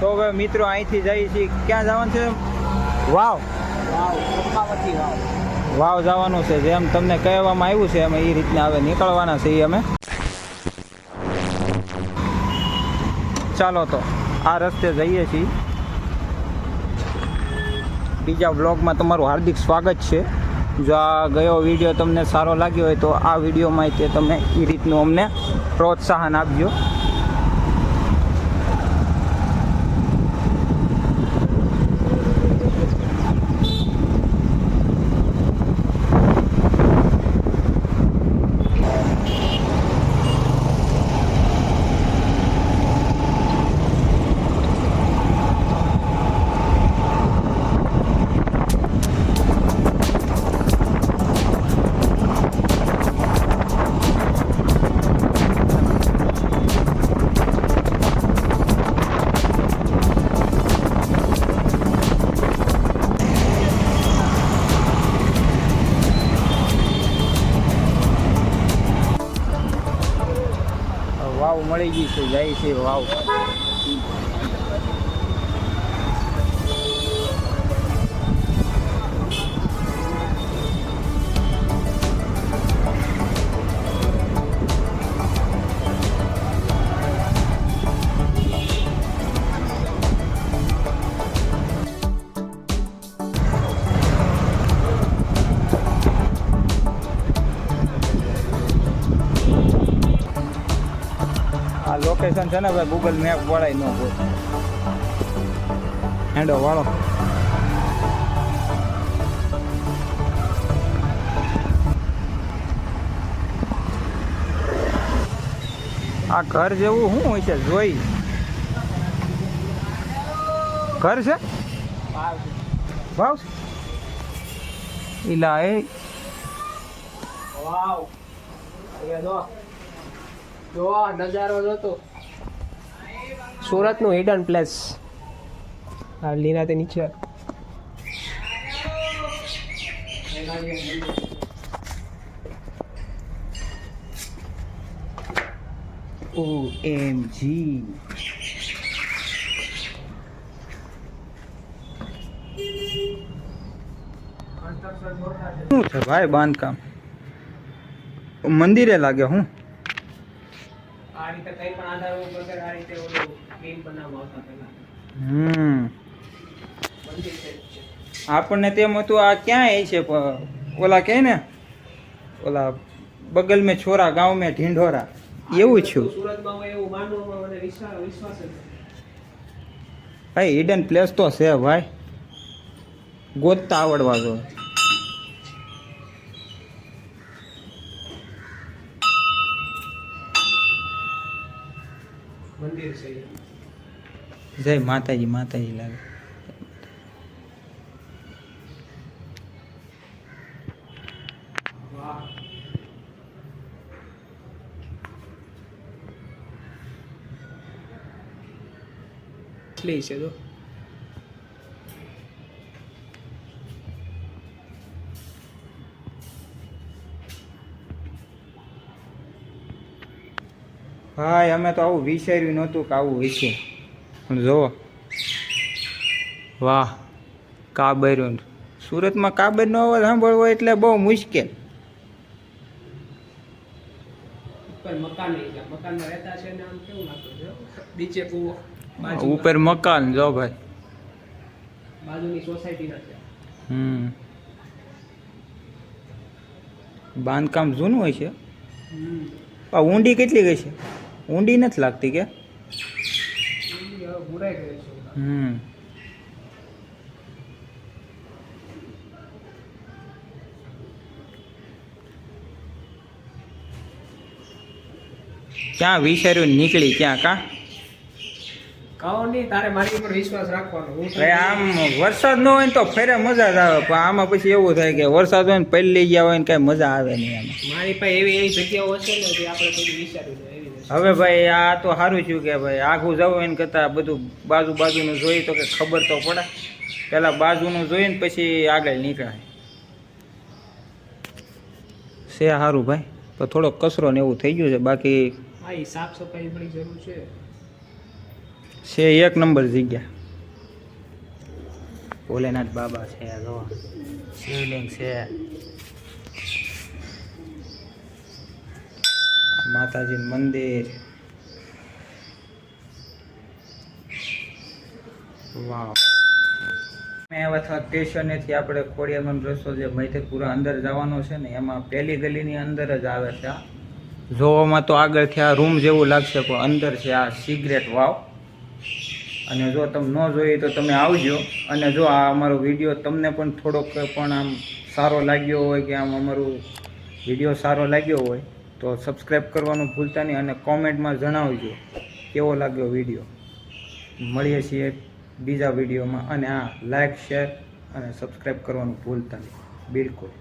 તો હવે મિત્રો અહીંથી જઈએ છીએ, ક્યાં જવાનું છે? વાવ વાવ જવાનું છે, જેમ તમને કહેવામાં આવ્યું છે અમે એ રીતના હવે નીકળવાના છીએ અમે. ચાલો તો આ રસ્તે જઈએ છીએ. બીજા વ્લોગમાં તમારું હાર્દિક સ્વાગત છે. જો આ ગયો વિડીયો તમને સારો લાગ્યો હોય તો આ વિડીયોમાં તે તમે એ રીતનું અમને પ્રોત્સાહન આપજો. વાવ મળી ગઈ છે, જાય છે વાવ. આ લોકેશન છે ને ભાઈ ગૂગલ મેપ વળાય ન હોય. હેડો વાળો. આ ઘર જેવું શું હોય છે જોઈ? ઘર છે ભાવ ઈલા એ વાવ જો નજારો જોતો સુરત નું હિડન પ્લેસ. આ લીના તે નીચે OMG. શું છે ભાઈ બાંધકામ? મંદિરે લાગે હું? આ રીતે કઈ પણ આધાર વગર આ રીતે ઓલું ક્લીન બનાવવામાં આવતા પહેલા મંદિર છે. આપણને તેમ હતું આ ક્યાં છે ઓલા કહે ને ઓલા બગલ મેં છોરા ગાંવ મેં ઢીંઢોરા એવું છું. સુરતમાં હોય એવું માનવામાં મને વિશ્વાસ છે. ભાઈ હિડન પ્લેસ તો છે ભાઈ, ગોતતા આવડવા જોઈએ. મંદિર છે. જય માતાજી. માતાજી લાગે. વાહ લે છે તો ભાઈ અમે તો આવું વિચાર્યું નહોતું કે આવું હોય છે. પણ જુઓ વાહ કાબર્યું. સુરતમાં કાબરનો અવાજ સાંભળવો એટલે બહુ મુશ્કેલ. ઉપર મકાન નહીં, મકાનમાં રહેતા છે ને આમ કેવું લાગતું છે. નીચે કૂવો, ઉપર મકાન જો ભાઈ. બાજુની સોસાયટીના છે. બાંધકામ જૂનું હોય છે. ઊંડી કેટલી ગઈ છે? ઊંડી નથી લાગતી કે? બુરાઈ ગઈ છે. ક્યાં વિચાર્યું નીકળી ક્યાં કા? કહો નહીં, તારે મારી ઉપર વિશ્વાસ રાખવાનો. ભાઈ આમ વરસાદ ન હોય ને તો ફેરે મજા જ આવે, પણ આમાં પછી એવું થાય કે વરસાદ હોય ને પહેલી લઈ ગયા હોય ને કાંઈ મજા આવે નહીં આમાં. મારી પાસે એવી જગ્યાઓ છે ને જે આપણે કોઈ વિચાર્યું છે એવી છે. હવે ભાઈ આ તો સારું થયું કે ભાઈ આઘું જવું એને કરતાં બધું બાજુનું જોઈએ તો કે ખબર તો પડે. પહેલાં બાજુનું જોઈને પછી આગળ નીકળાય. છે સારું ભાઈ, તો થોડોક કચરો ને એવું થઈ ગયું છે, બાકી હા એ સાફ સફાઈ બધી જરૂર છે. છે એક નંબર જગ્યા. ભોલેનાથ બાબા છે, જો શિવલિંગ છે, માતાજી મંદિર. વાવ. મેં હવે સ્ટેશનેથી આપણે ખોડિયારનો રસ્તો જે મૈથેપુરા અંદર જવાનો છે ને એમાં પહેલી ગલીની અંદર જ આવે છે. આ જોવામાં તો આગળથી આ રૂમ જેવું લાગશે પણ અંદર છે આ સિગરેટ વાવ. અને જો તમે ન જોઈએ તો તમે આવજો. અને જો આ અમારો વિડીયો તમને પણ થોડોક પણ આમ સારો લાગ્યો હોય કે આમ અમારું વિડીયો સારો લાગ્યો હોય તો સબસ્ક્રાઈબ કરવાનું ભૂલતા નહીં અને કોમેન્ટમાં જણાવજો કેવો લાગ્યો વિડીયો. મળીએ છીએ બીજા વિડીયોમાં. અને આ લાઈક શેર અને સબસ્ક્રાઈબ કરવાનું ભૂલતા નહીં બિલકુલ.